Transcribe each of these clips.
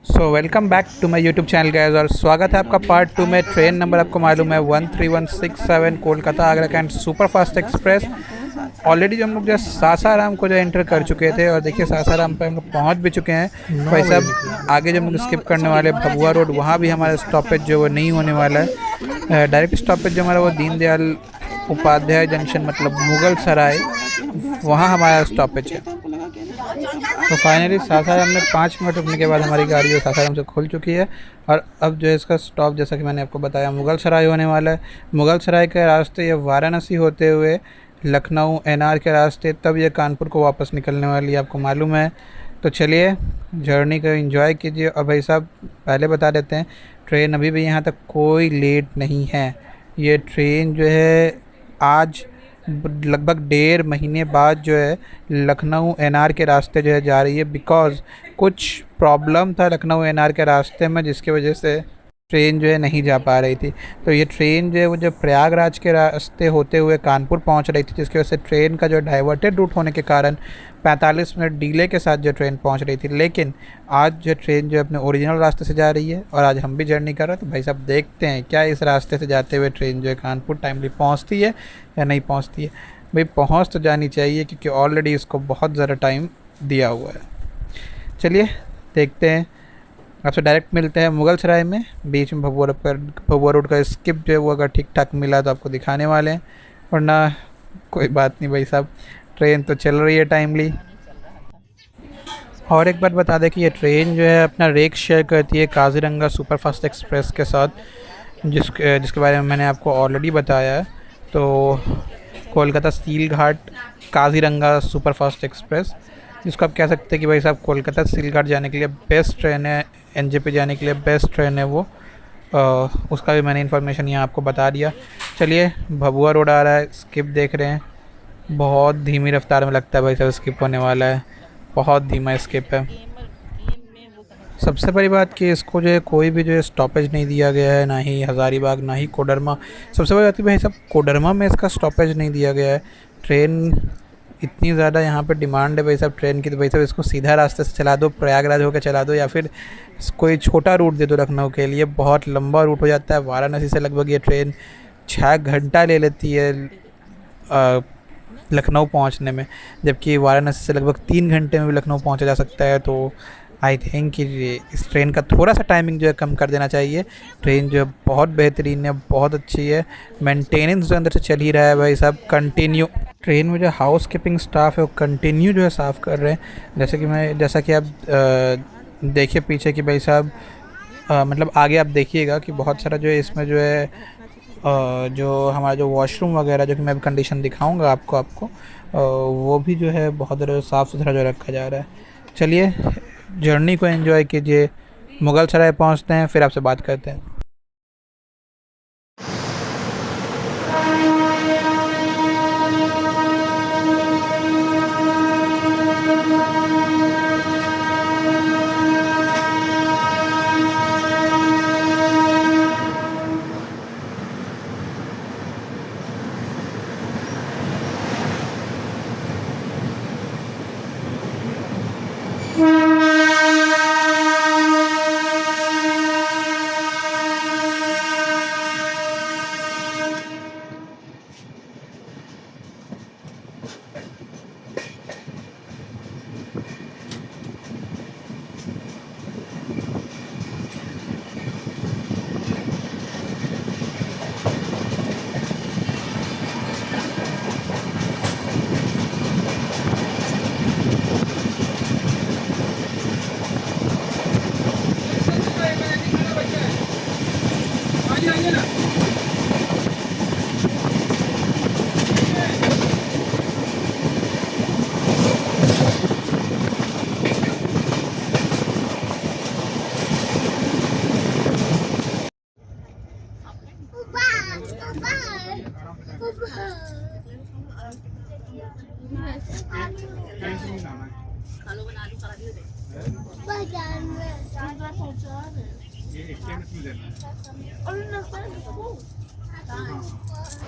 Welcome back to my YouTube channel guys और स्वागत है आपका पार्ट 2 में। ट्रेन नंबर आपको मालूम है 13167 Kolkata Agra cantt super fast express. Already जो हम लोग जो सासाराम को जो एंटर कर चुके थे और देखिए सासाराम पे हम लोग पहुँच भी चुके हैं। भाई साहब आगे जो हम लोग स्किप करने वाले भभुआ रोड, वहाँ भी हमारा स्टॉपेज जो वो नहीं होने वाला है। डायरेक्ट स्टॉपेज जो हमारा वो दीनदयाल उपाध्याय जंक्शन मतलब मुगल सराय, वहाँ हमारा स्टॉपेज है। तो फाइनली सासाराम में 5 मिनट रुकने के बाद हमारी गाड़ी वो सासाराम से खुल चुकी है। और अब जो है इसका स्टॉप, जैसा कि मैंने आपको बताया, मुगल सराय होने वाला है। मुगल सराय के रास्ते ये वाराणसी होते हुए लखनऊ एनआर के रास्ते तब ये कानपुर को वापस निकलने वाली है, आपको मालूम है। तो चलिए जर्नी को एंजॉय कीजिए। और भाई साहब पहले बता देते हैं, ट्रेन अभी भी यहाँ तक कोई लेट नहीं है। ये ट्रेन जो है आज लगभग 1.5 महीने बाद जो है लखनऊ एनआर के रास्ते जो है जा रही है। बिकॉज़ कुछ प्रॉब्लम था लखनऊ एनआर के रास्ते में, जिसकी वजह से ट्रेन जो है नहीं जा पा रही थी। तो ये ट्रेन जो है वो जो प्रयागराज के रास्ते होते हुए कानपुर पहुंच रही थी, जिसकी वजह से ट्रेन का जो डाइवर्टेड रूट होने के कारण 45 मिनट डिले के साथ जो ट्रेन पहुंच रही थी। लेकिन आज जो ट्रेन जो अपने ओरिजिनल रास्ते से जा रही है और आज हम भी जर्नी कर रहे हैं। तो भाई साहब देखते हैं क्या इस रास्ते से जाते हुए ट्रेन जो है कानपुर टाइमली पहुँचती है या नहीं पहुँचती है। भाई पहुँच तो जानी चाहिए, क्योंकि ऑलरेडी इसको बहुत ज़्यादा टाइम दिया हुआ है। चलिए देखते हैं। आपसे डायरेक्ट मिलते हैं मुगल सराय में। बीच में भभुआ रोड का स्किप जो है वो अगर ठीक ठाक मिला तो आपको दिखाने वाले हैं, वरना कोई बात नहीं भाई साहब, ट्रेन तो चल रही है टाइमली। और एक बात बता दें कि ये ट्रेन जो है अपना रेक शेयर करती है काजीरंगा सुपरफास्ट एक्सप्रेस के साथ, जिसके बारे में मैंने आपको ऑलरेडी बताया है। तो कोलकाता स्टील घाट काजीरंगा सुपरफास्ट एक्सप्रेस, जिसको आप कह सकते हैं कि भाई साहब कोलकाता स्टील घाट जाने के लिए बेस्ट ट्रेन है, एनजेपी जाने के लिए बेस्ट ट्रेन है वो। उसका भी मैंने इन्फॉर्मेशन यहाँ आपको बता दिया। चलिए भभुआ रोड आ रहा है, स्किप देख रहे हैं, बहुत धीमी रफ्तार में लगता है भाई साहब स्किप होने वाला है, बहुत धीमा स्किप है। सबसे बड़ी बात कि इसको जो है कोई भी जो है स्टॉपेज नहीं दिया गया है, ना ही हज़ारीबाग ना ही कोडरमा। सबसे बड़ी बात कि भाई साहब कोडरमा में इसका स्टॉपेज नहीं दिया गया है। ट्रेन इतनी ज़्यादा यहाँ पे डिमांड है भाई साहब ट्रेन की, तो भाई साहब इसको सीधा रास्ते से चला दो, प्रयागराज होकर चला दो, या फिर कोई छोटा रूट दे दो लखनऊ के लिए। बहुत लंबा रूट हो जाता है। वाराणसी से लगभग ये ट्रेन 6 घंटा ले लेती है लखनऊ पहुँचने में, जबकि वाराणसी से लगभग 3 घंटे में भी लखनऊ पहुँचा जा सकता है। तो आई थिंक कि इस ट्रेन का थोड़ा सा टाइमिंग जो है कम कर देना चाहिए। ट्रेन जो है बहुत बेहतरीन है, बहुत अच्छी है, मेंटेनेंस जो अंदर से चल ही रहा है भाई साहब कंटिन्यू। ट्रेन में जो हाउस कीपिंग स्टाफ है वो कंटिन्यू जो है साफ़ कर रहे हैं। जैसा कि आप देखिए पीछे कि भाई साहब मतलब आगे आप देखिएगा कि बहुत सारा जो है इसमें जो है जो हमारा जो वॉशरूम वगैरह, जो कि मैं कंडीशन दिखाऊंगा आपको वो भी जो है बहुत ज़्यादा साफ़ सुथरा जो रखा जा रहा है। चलिए जर्नी को एंजॉय कीजिए। मुगल सराय पहुँचते हैं, फिर आपसे बात करते हैं।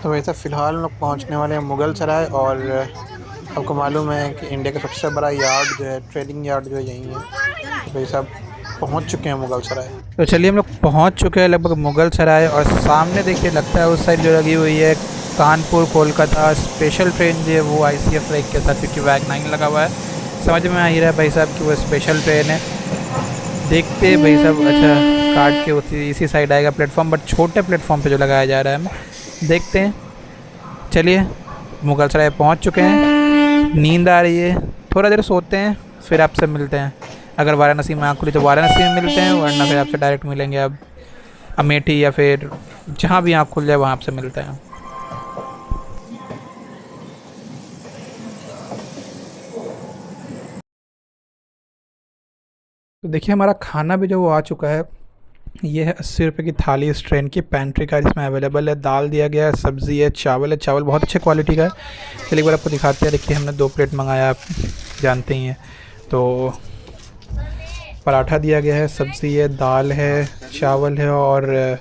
तो वैसे फ़िलहाल हम लोग पहुँचने वाले हैं मुगल सराय। और आपको मालूम है कि इंडिया का सबसे बड़ा यार्ड जो है, ट्रेडिंग यार्ड जो है यहीं है। तो भाई साहब पहुंच चुके हैं मुगल सराय। तो चलिए हम लोग पहुंच चुके हैं लगभग मुगल सराय, और सामने देखिए लगता है उस साइड जो लगी हुई है कानपुर कोलकाता स्पेशल ट्रेन जो है वो ICF रैक के साथ, क्योंकि वैग 9 लगा हुआ है। समझ में आ ही रहा है भाई साहब कि वो स्पेशल ट्रेन है। देखते हैं भाई साहब, अच्छा काट के उसी इसी साइड आएगा प्लेटफॉर्म, बट छोटे प्लेटफॉर्म पे जो लगाया जा रहा है हमें, देखते हैं। चलिए मुगल सराय पहुँच चुके हैं, नींद आ रही है, थोड़ा देर सोते हैं फिर आपसे मिलते हैं। अगर वाराणसी में आँख खुली तो वाराणसी में मिलते हैं, वरना फिर आपसे डायरेक्ट मिलेंगे अब अमेठी या फिर जहाँ भी आँख खुल जाए वहाँ आपसे मिलते हैं। तो देखिए हमारा खाना भी जो वो आ चुका है, ये है 80 रुपये की थाली इस ट्रेन की, पेंट्री कार इसमें अवेलेबल है। दाल दिया गया है, सब्ज़ी है, चावल बहुत अच्छे क्वालिटी का है। चलिए एक बार आपको दिखाते हैं। देखिए हमने 2 प्लेट मंगाया, आप जानते ही हैं। तो पराठा दिया गया है, सब्ज़ी है, दाल है, चावल है और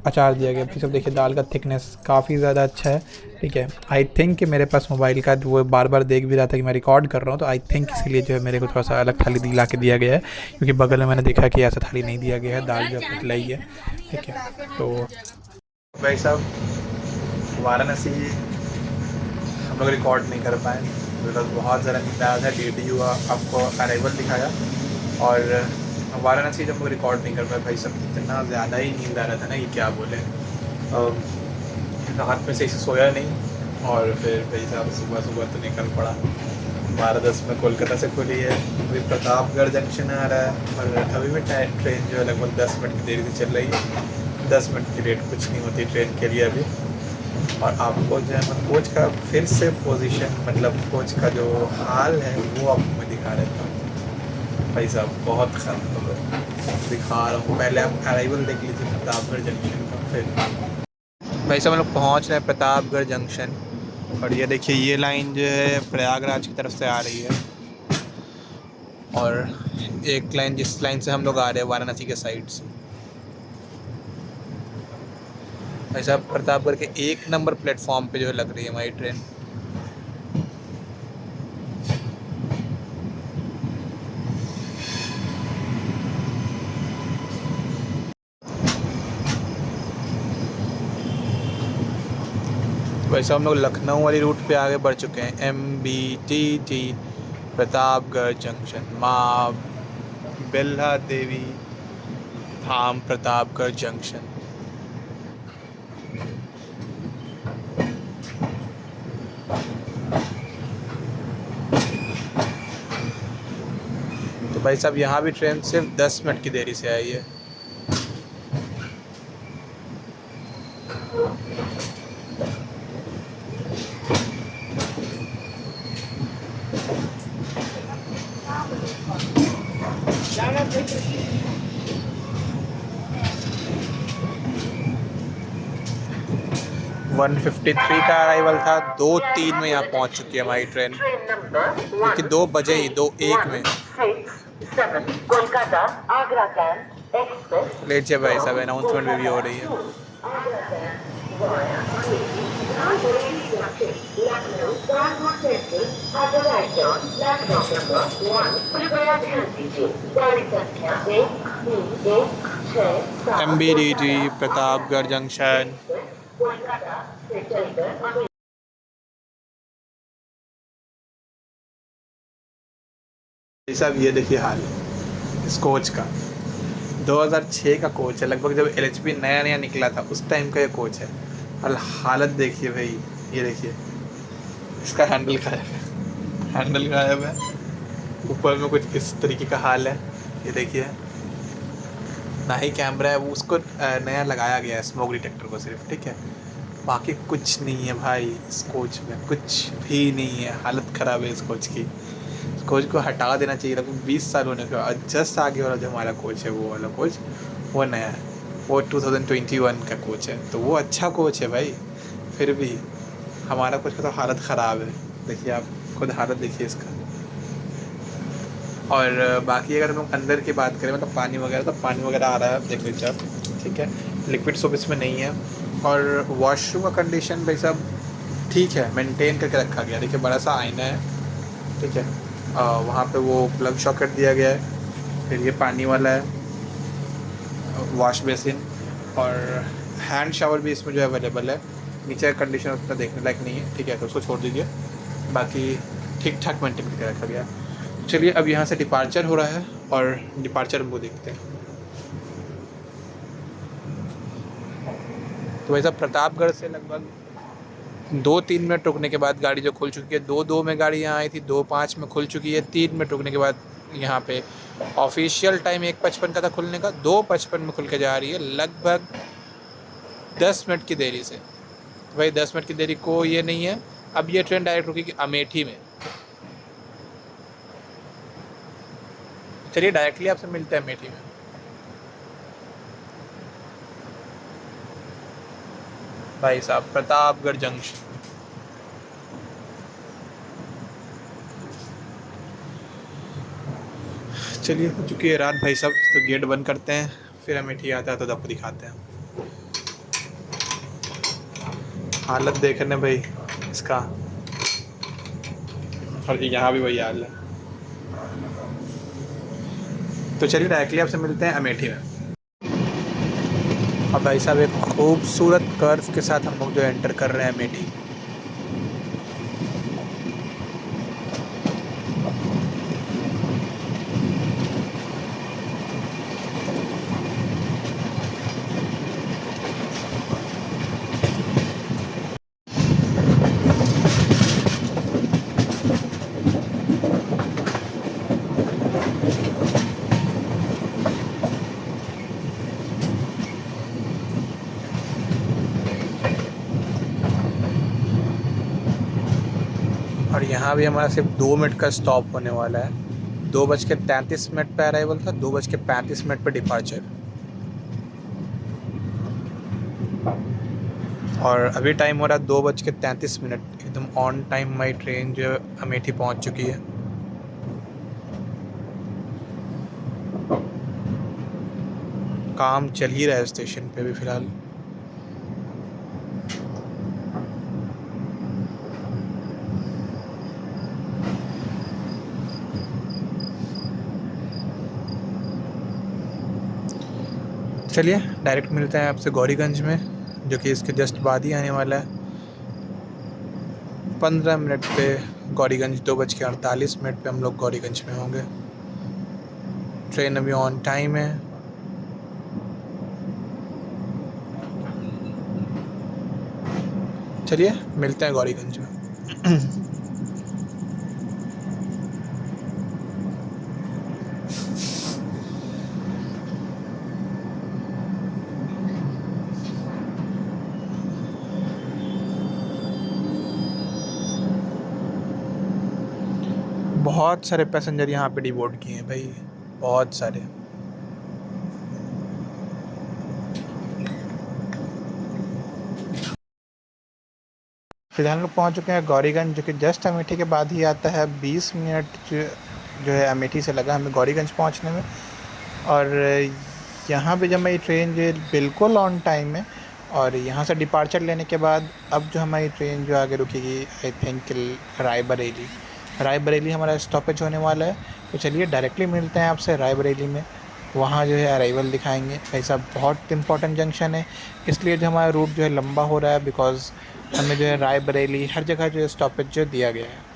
अचार दिया गया। फिर सब देखिए दाल का थिकनेस काफ़ी ज़्यादा अच्छा है। ठीक है, आई थिंक कि मेरे पास मोबाइल का वो बार बार देख भी रहा था कि मैं रिकॉर्ड कर रहा हूँ, तो आई थिंक इसीलिए जो है मेरे को थोड़ा सा अलग थाली दिला के दिया गया है, क्योंकि बगल में मैंने देखा कि ऐसा थाली नहीं दिया गया है। दाल जो है पतला ही है। ठीक है, तो भाई साहब वाराणसी हम लोग रिकॉर्ड नहीं कर पाए बिकॉज बहुत ज़्यादा नींद आया था। DD हुआ, आपको अराइवल दिखाया, और वाराणसी जब हम लोग रिकॉर्ड नहीं कर पाए भाई साहब, इतना ज़्यादा ही नींद आ रहा था ना कि क्या बोले। रात में सही से सोया नहीं, और फिर भाई साहब सुबह सुबह तो निकल पड़ा। 12:10 में कोलकाता से खुली है, अभी प्रतापगढ़ जंक्शन आ रहा है, और अभी भी ट्रेन जो है लगभग 10 मिनट की देरी से चल रही है। 10 मिनट की लेट कुछ नहीं होती ट्रेन के लिए अभी। और आपको जो है कोच का फिर से पोजीशन, मतलब कोच का जो हाल है वो आपको मैं दिखा देता हूँ। भाई साहब बहुत ख़राब दिखा रहा हूँ। पहले आप अराइवल देख लीजिए प्रतापगढ़ जंक्शन का। फिर भाई साहब हम लोग पहुँच रहे हैं प्रतापगढ़ जंक्शन, और ये देखिए ये लाइन जो है प्रयागराज की तरफ से आ रही है, और एक लाइन जिस लाइन से हम लोग आ रहे हैं वाराणसी के साइड से। भाई साहब प्रतापगढ़ के 1 नंबर प्लेटफॉर्म पे जो है लग रही है हमारी ट्रेन। वैसे हम लोग लखनऊ वाली रूट पे आगे बढ़ चुके हैं। MBTT प्रतापगढ़ जंक्शन, माँ बिल्हा देवी धाम प्रतापगढ़ जंक्शन। तो भाई साहब यहाँ भी ट्रेन सिर्फ 10 मिनट की देरी से आई है। 1:53 का अराइवल था, 2:03 में यहाँ पहुँच चुकी है हमारी ट्रेन, क्योंकि 2 बजे ही 2:01 में। Kolkata Agra cantt express late जाए भाई साहब, अनाउंसमेंट भी हो रही है। MBDT Pratapgarh junction. साहब ये देखिए हाल इस कोच का, 2006 का कोच है लगभग, जब LHP नया नया निकला था उस टाइम का ये कोच है। और हालत देखिए भाई, ये देखिए इसका हैंडल गायब है, हैंडल गायब है, ऊपर में कुछ इस तरीके का हाल है। ये देखिए ना ही कैमरा है, वो उसको नया लगाया गया है स्मोक डिटेक्टर को सिर्फ। ठीक है, बाकी कुछ नहीं है भाई इस कोच में, कुछ भी नहीं है। हालत ख़राब है इस कोच की। इस कोच को हटा देना चाहिए। लगभग 20 साल होने का। जस्ट आगे वाला जो हमारा कोच है वो वाला कोच वो नया है, वो 2021 का कोच है, तो वो अच्छा कोच है भाई। फिर भी हमारा कोच का तो हालत ख़राब है। देखिए आप खुद हालत देखिए इसका। और बाकी अगर हम लोग अंदर की बात करें, मतलब पानी वगैरह, तो पानी वगैरह आ रहा है, देख लीजिए आप। ठीक है, लिक्विड सोप इसमें नहीं है। और वॉशरूम का कंडीशन भाई साहब ठीक है, मेंटेन करके रखा गया। देखिए बड़ा सा आईना है। ठीक है, वहाँ पे वो प्लग सॉकेट दिया गया है। फिर ये पानी वाला है, वॉश बेसिन, और हैंड शावर भी इसमें जो है अवेलेबल है। नीचे का कंडीशन उतना देखने लायक नहीं है, ठीक है, तो उसको छोड़ दीजिए, बाकी ठीक ठाक मेंटेन करके रखा गया है। चलिए अब यहाँ से डिपार्चर हो रहा है और डिपार्चर वो देखते हैं। तो वैसा प्रतापगढ़ से लगभग 2-3 मिनट रुकने के बाद गाड़ी जो खुल चुकी है, 2-2 में गाड़ी यहाँ आई थी, 2-5 में खुल चुकी है, 3 मिनट रुकने के बाद यहाँ पे ऑफिशियल टाइम 1:55 का था खुलने का, 2:55 में खुल के जा रही है, लगभग 10 मिनट की देरी से। वही 10 मिनट की देरी को ये नहीं है। अब ये ट्रेन डायरेक्ट रुकेगी अमेठी में। चलिए डायरेक्टली आपसे मिलते हैं अमेठी में। भाई साहब, प्रतापगढ़ जंक्शन। चलिए हो चुकी है रात भाई साहब, तो गेट बंद करते हैं, फिर अमेठी आता है तो आपको दिखाते हैं। हालत देखने भाई इसका, और यहाँ भी वही हाल है। तो चलिए डायरेक्टली आपसे मिलते हैं अमेठी में। अब भाई साहब एक खूबसूरत कर्व के साथ हम लोग जो एंटर कर रहे हैं अमेठी। और यहाँ भी हमारा सिर्फ 2 मिनट का स्टॉप होने वाला है। 2:33 पे अराइवल था, 2:35 पे डिपार्चर। और अभी टाइम हो रहा है 2:33। एकदम ऑन टाइम हमारी ट्रेन जो है अमेठी पहुँच चुकी है। काम चल ही रहा है स्टेशन पे भी फ़िलहाल। चलिए डायरेक्ट मिलते हैं आपसे गौरीगंज में, जो कि इसके जस्ट बाद ही आने वाला है। 15 मिनट पे गौरीगंज, 2:48 पे हम लोग गौरीगंज में होंगे। ट्रेन अभी ऑन टाइम है। चलिए मिलते हैं गौरीगंज में। बहुत सारे पैसेंजर यहाँ पे डिबोर्ड किए हैं भाई, बहुत सारे। फिलहाल हम लोग पहुँच चुके हैं गौरीगंज, जो कि जस्ट अमेठी के बाद ही आता है। 20 मिनट जो है अमेठी से लगा हमें गौरीगंज पहुँचने में। और यहाँ पे जब मेरी ट्रेन जो है बिल्कुल ऑन टाइम है। और यहाँ से डिपार्चर लेने के बाद अब जो हमारी ट्रेन जो आगे रुकेगी, आई थिंक रायबरेली हमारा स्टॉपेज होने वाला है। तो चलिए डायरेक्टली मिलते हैं आपसे रायबरेली में। वहाँ जो है अराइवल दिखाएंगे। भाई साहब बहुत इंपॉर्टेंट जंक्शन है, इसलिए जो हमारा रूट जो है लंबा हो रहा है, बिकॉज़ हमें जो है रायबरेली हर जगह जो है स्टॉपेज जो दिया गया है।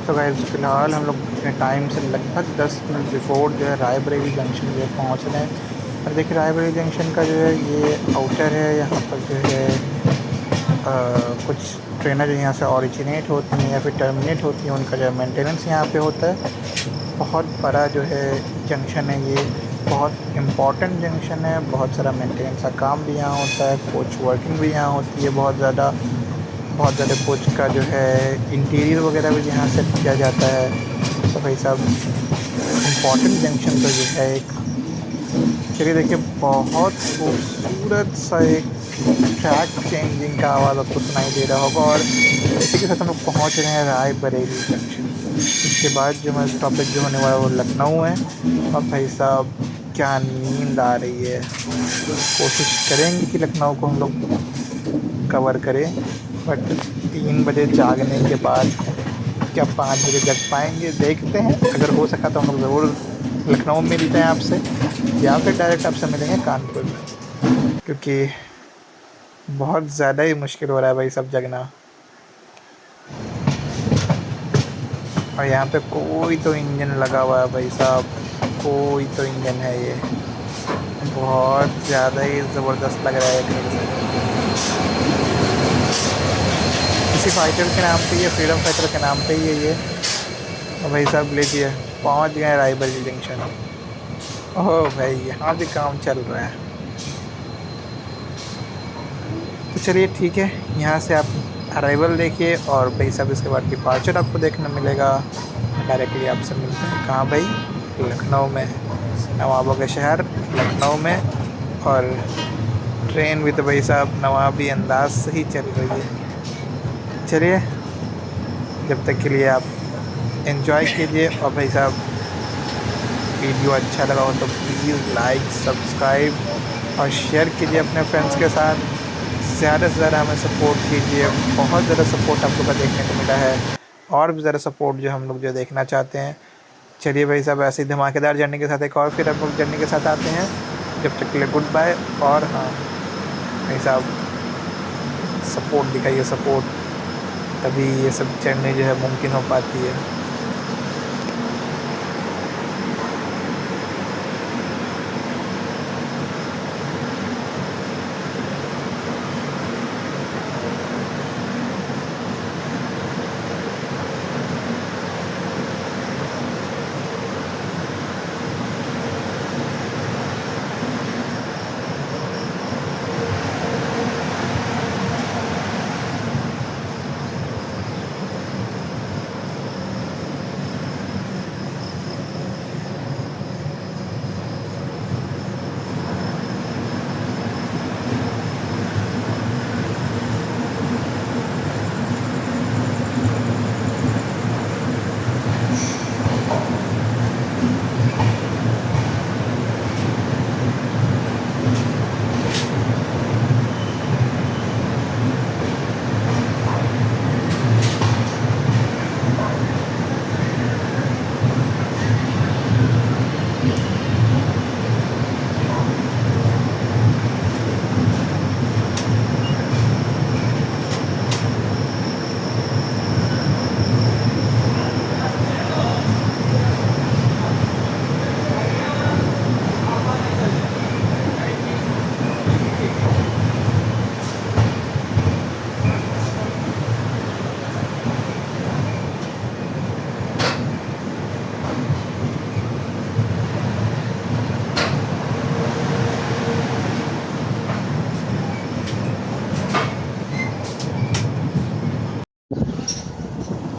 तो गाइस फ़िलहाल हम लोग अपने टाइम से लगभग 10 मिनट बिफोर जो है रायबरेली जंक्शन जो है पहुँच रहे हैं। और देखिए रायबरेली जंक्शन का जो है ये आउटर है। यहाँ पर जो है कुछ ट्रेनें जो यहाँ से ऑरिजिनेट होती हैं या फिर टर्मिनेट होती हैं, उनका जो है मेंटेनेंस यहाँ पे होता है। बहुत बड़ा जो है जंक्शन है ये, बहुत इम्पोर्टेंट जंक्शन है। बहुत सारा मेंटेनेंस का काम भी यहाँ होता है, कोच वर्किंग भी यहाँ होती है बहुत ज़्यादा कोच का जो है इंटीरियर वगैरह भी यहाँ सेट किया जाता है। तो भाई साहब इम्पोर्टेंट जंक्शन तो जो है एक, चलिए देखिए बहुत खूबसूरत सा एक ट्रैक चेंजिंग का आवाज़ आपको सुनाई दे रहा होगा। और इसी के साथ हम लोग पहुँच रहे हैं रायबरेली जंक्शन। इसके बाद जो हमारा स्टॉपेज जो होने वाला है वो लखनऊ है। और भाई साहब क्या नींद आ रही है, कोशिश करेंगे कि लखनऊ को हम लोग कवर करें, बट 3 बजे जागने के बाद क्या 5 बजे जग पाएंगे, देखते हैं। अगर हो सका तो हम लोग ज़रूर लखनऊ में मिलते हैं आपसे, या फिर डायरेक्ट आपसे मिलेंगे कानपुर में, क्योंकि बहुत ज़्यादा ही मुश्किल हो रहा है भाई सब जगना। और यहाँ पे कोई तो इंजन लगा हुआ है भाई साहब, कोई तो इंजन है ये, बहुत ज़्यादा ही ज़बरदस्त लग रहा है कहीं से। किसी फाइटर के नाम पे, ये फ्रीडम फाइटर के नाम पे ही है ये। और भाई साहब लीजिए पहुँच गए रायबरेली जंक्शन। ओह भाई यहाँ भी काम चल रहा है। तो चलिए ठीक है, यहाँ से आप अराइवल देखिए और भाई साहब इसके बाद डिपार्चर आपको देखने मिलेगा। डायरेक्टली आपसे मिलते हैं कहाँ भाई, लखनऊ में, नवाबों के शहर लखनऊ में। और ट्रेन भी तो भाई साहब नवाबी अंदाज से ही चल रही है। चलिए जब तक के लिए आप एंजॉय कीजिए। और भाई साहब वीडियो अच्छा लगा हो तो प्लीज़ लाइक, सब्सक्राइब और शेयर कीजिए अपने फ्रेंड्स के साथ। ज़्यादा से ज़्यादा हमें सपोर्ट कीजिए, बहुत ज़्यादा सपोर्ट आप लोग का देखने को मिला है, और भी ज़्यादा सपोर्ट जो हम लोग जो देखना चाहते हैं। चलिए भाई साहब ऐसे ही धमाकेदार जर्नी के साथ एक और फिर हम लोग जर्नी के साथ आते हैं। जब तक के लिए गुड बाय। और हाँ भाई साहब सपोर्ट दिखाइए, सपोर्ट, तभी ये सब जर्नी जो है मुमकिन हो पाती है।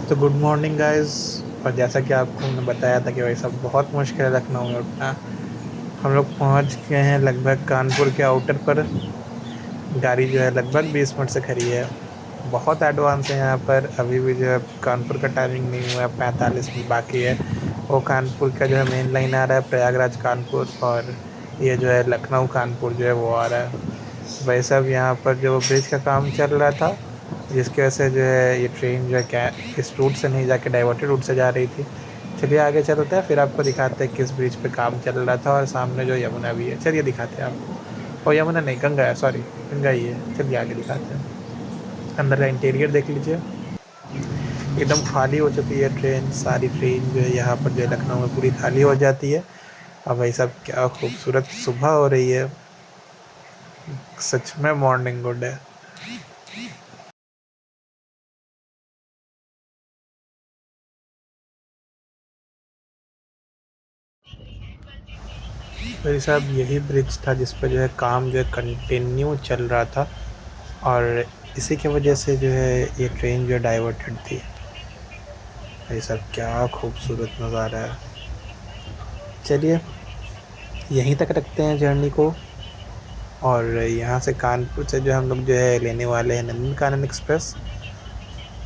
तो गुड मॉर्निंग गाइस। और जैसा कि आपको हमने बताया था कि भाई साहब बहुत मुश्किल है लखनऊ में उठना। हम लोग पहुंच गए हैं लगभग कानपुर के आउटर पर। गाड़ी जो है लगभग 20 मिनट से खड़ी है, बहुत एडवांस है यहाँ पर। अभी भी जो है कानपुर का टाइमिंग नहीं हुआ है, 45 मिनट बाकी है। वो कानपुर का जो है मेन लाइन आ रहा है प्रयागराज कानपुर, और ये जो है लखनऊ कानपुर जो है वो आ रहा है। भाई साहब यहाँ पर जो ब्रिज का काम चल रहा था, जिसकी वजह से जो है ये ट्रेन जो है क्या इस रूट से नहीं जाके डाइवर्टेड रूट से जा रही थी। चलिए आगे चलते हैं, फिर आपको दिखाते हैं किस ब्रिज पे काम चल रहा था। और सामने जो यमुना भी है, चलिए दिखाते हैं आपको। और यमुना नहीं, गंगा है, सॉरी गंगा ही है। चलिए आगे दिखाते हैं। अंदर का इंटीरियर देख लीजिए। एकदम खाली हो चुकी है ट्रेन। सारी ट्रेन जो है यहाँ पर जो है लखनऊ में पूरी खाली हो जाती है। अब भाई साहब क्या खूबसूरत सुबह हो रही है, सच में मॉर्निंग गुड है। भाई साहब यही ब्रिज था जिस पर जो है काम जो है कंटिन्यू चल रहा था, और इसी की वजह से जो है ये ट्रेन जो है डाइवर्टेड थी। भाई साहब क्या खूबसूरत नज़ारा है। चलिए यहीं तक रखते हैं जर्नी को, और यहाँ से कानपुर से जो हम लोग जो है लेने वाले हैं नंदनकानन एक्सप्रेस।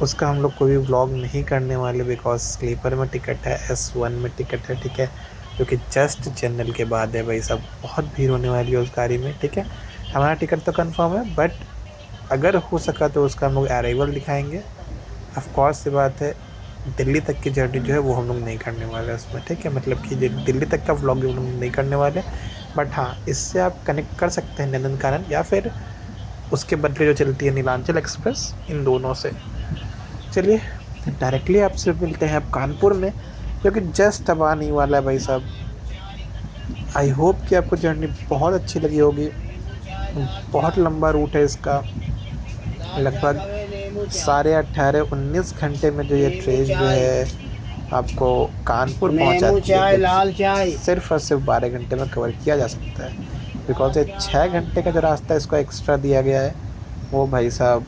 उसका हम लोग कोई व्लॉग नहीं करने वाले, बिकॉज स्लीपर में टिकट है, S1 में टिकट है, ठीक है, जो कि जस्ट जनरल के बाद है। भाई साहब बहुत भीड़ होने वाली है उस गाड़ी में, ठीक है। हमारा टिकट तो कंफर्म है, बट अगर हो सका तो उसका हम लोग अराइवल दिखाएंगे। ऑफ कोर्स ये बात है, दिल्ली तक की जर्नी जो है वो हम लोग नहीं करने वाले उसमें, ठीक है। मतलब कि दिल्ली तक का व्लॉग हम लोग नहीं करने वाले, बट हाँ इससे आप कनेक्ट कर सकते हैं नंदनकानन, या फिर उसके बदले जो चलती है नीलांचल एक्सप्रेस, इन दोनों से। चलिए डायरेक्टली आपसे मिलते हैं अब कानपुर में, जो कि जस्ट अब आने ही वाला है। भाई साहब आई होप कि आपको जर्नी बहुत अच्छी लगी होगी। बहुत लंबा रूट है इसका, लगभग 18-19 घंटे में जो ये ट्रेन जो है आपको कानपुर पहुंचाती है। लाल चाय सिर्फ और सिर्फ 12 घंटे में कवर किया जा सकता है, बिकॉज ये 6 घंटे का जो रास्ता इसको एक्स्ट्रा दिया गया है वो भाई साहब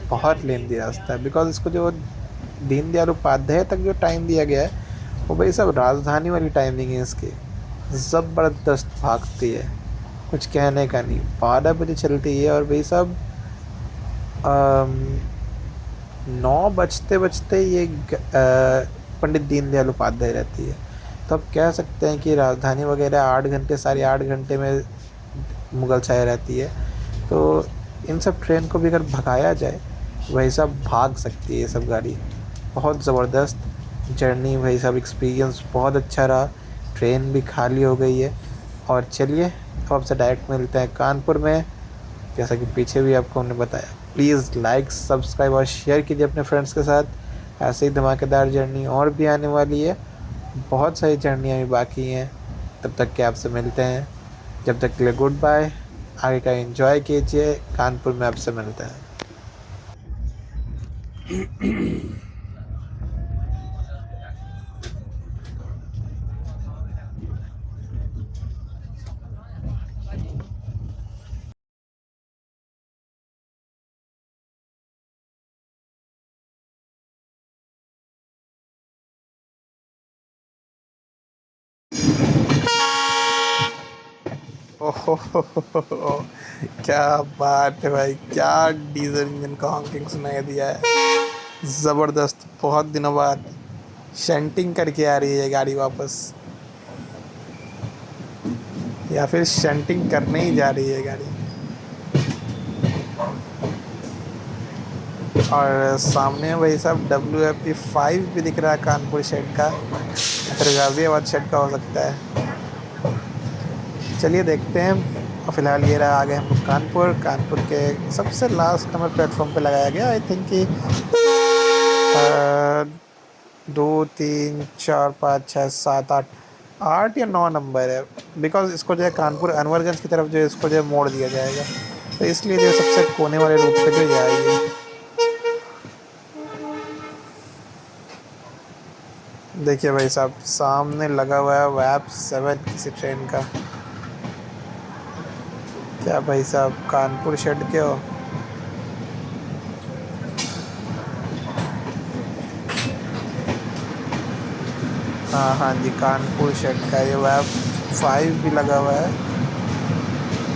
बहुत लेंदी रास्ता है। बिकॉज इसको जो दीनदयाल उपाध्याय तक जो टाइम दिया गया है वो भाई साहब राजधानी वाली टाइमिंग है इसकी, ज़बरदस्त भागती है, कुछ कहने का नहीं। 12 बजे चलती है और भाई साहब 9 बजते बजते ये पंडित दीनदयाल उपाध्याय रहती है। तो आप कह सकते हैं कि राजधानी वगैरह 8 घंटे, साढ़े 8 घंटे में मुगल सराय रहती है। तो इन सब ट्रेन को भी अगर भगाया जाए वही सब भाग सकती है ये सब गाड़ी। बहुत ज़बरदस्त जर्नी भाई साहब, एक्सपीरियंस बहुत अच्छा रहा। ट्रेन भी खाली हो गई है, और चलिए अब आपसे डायरेक्ट मिलते हैं कानपुर में, जैसा कि पीछे भी आपको हमने बताया। प्लीज़ लाइक, सब्सक्राइब और शेयर कीजिए अपने फ्रेंड्स के साथ। ऐसे ही धमाकेदार जर्नी और भी आने वाली है, बहुत सारी जर्नियाँ भी बाकी हैं। तब तक के आपसे मिलते हैं, जब तक के लिए गुड बाय। आगे का एंजॉय कीजिए, कानपुर में आपसे मिलते हैं। ओहो क्या बात है भाई, क्या डीजल इंजन का हॉकिंग सुनाई दिया है। ज़बरदस्त, बहुत दिनों बाद शंटिंग करके आ रही है गाड़ी वापस, या फिर शंटिंग करने ही जा रही है गाड़ी। और सामने भाई साहब WFP5 भी दिख रहा है, कानपुर शेड का, फिर गाज़ियाबाद शेड का हो सकता है। चलिए देखते हैं। और फिलहाल ये रहा, आ गए हम लोग कानपुर। कानपुर के सबसे लास्ट नंबर प्लेटफॉर्म पे लगाया गया, आई थिंक कि 2 3 4 5 6 7 8 8 या 9 नंबर है। बिकॉज इसको जो है कानपुर अनवरगंज की तरफ जो है इसको जो है मोड़ दिया जाएगा, तो इसलिए जो सबसे कोने वाले रूट पे जो जाएगी। देखिए भाई साहब सामने लगा हुआ है WAP7 किसी ट्रेन का। क्या भाई साहब कानपुर शेड के हो? हाँ हाँ जी, कानपुर शेड का ये WAP5 भी लगा हुआ है।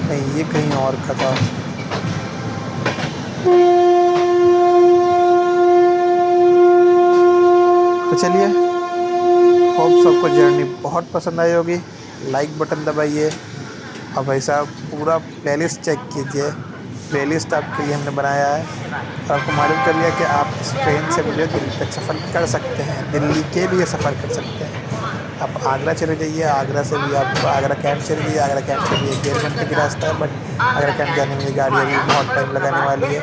नहीं, ये कहीं और का था। तो चलिए, होप सबको जर्नी बहुत पसंद आई होगी। लाइक बटन दबाइए, और भाई साहब पूरा प्लेलिस्ट चेक कीजिए। प्लेलिस्ट आपके लिए हमने बनाया है, तो आपको मालूम कर लिया कि आप इस ट्रेन से मुझे दिल्ली तक सफ़र कर सकते हैं, दिल्ली के लिए सफ़र कर सकते हैं। आप आगरा चले जाइए, आगरा से भी आप आगरा कैंट चले जाइए, आगरा कैंट से भी 1-1.5 घंटे की रास्ता है, बट आगरा कैंट जाने में ये गाड़ी अभी बहुत टाइम लगाने वाली है।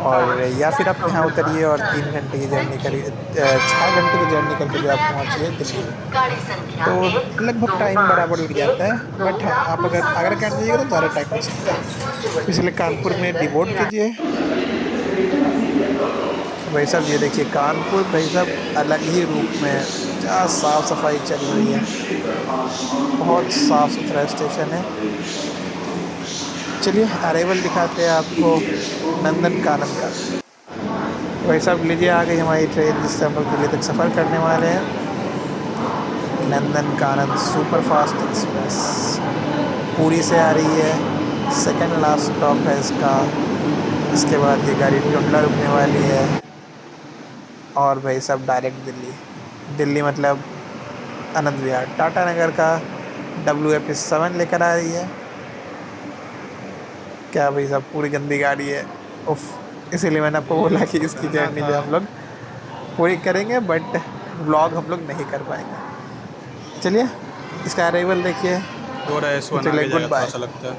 और या फिर आप यहाँ उतरिए और 3 घंटे की जर्नी करिए, 6 घंटे की जर्नी करके जो आप पहुँचिए दिल्ली, तो लगभग टाइम बराबर लग जाता है। बट हाँ, आप अगर आगरा कैंट जाइएगा तो ज़्यादा टाइम लग सकता है, इसलिए कानपुर में डिवोट कीजिए। भाई साहब ये देखिए कानपुर भाई साहब अलग ही रूप में है, क्या साफ़ सफाई चल रही है, बहुत साफ़ सुथरा स्टेशन है। चलिए अराइवल दिखाते हैं आपको नंदन कानन का। भाई साहब लीजिए आ गई हमारी ट्रेन, जिससे हम लोग दिल्ली तक सफ़र करने वाले हैं। Nandan Kanan super fast express Puri से आ रही है, सेकंड लास्ट स्टॉप है इसका। इसके बाद ये गाड़ी टुंडला रुकने वाली है और भाई साहब डायरेक्ट दिल्ली। दिल्ली मतलब आनंद विहार टाटा नगर का WF7 लेकर आ रही है। क्या भाई साहब पूरी गंदी गाड़ी है, उफ, इसीलिए मैंने आपको बोला कि इसकी जर्नी जो हम लोग पूरी करेंगे, बट व्लॉग हम लोग नहीं कर पाएंगे। चलिए इसका अराइवल देखिए। और S1 चलिए आगे गुड जाएगा, थोड़ा बाय। सा लगता है।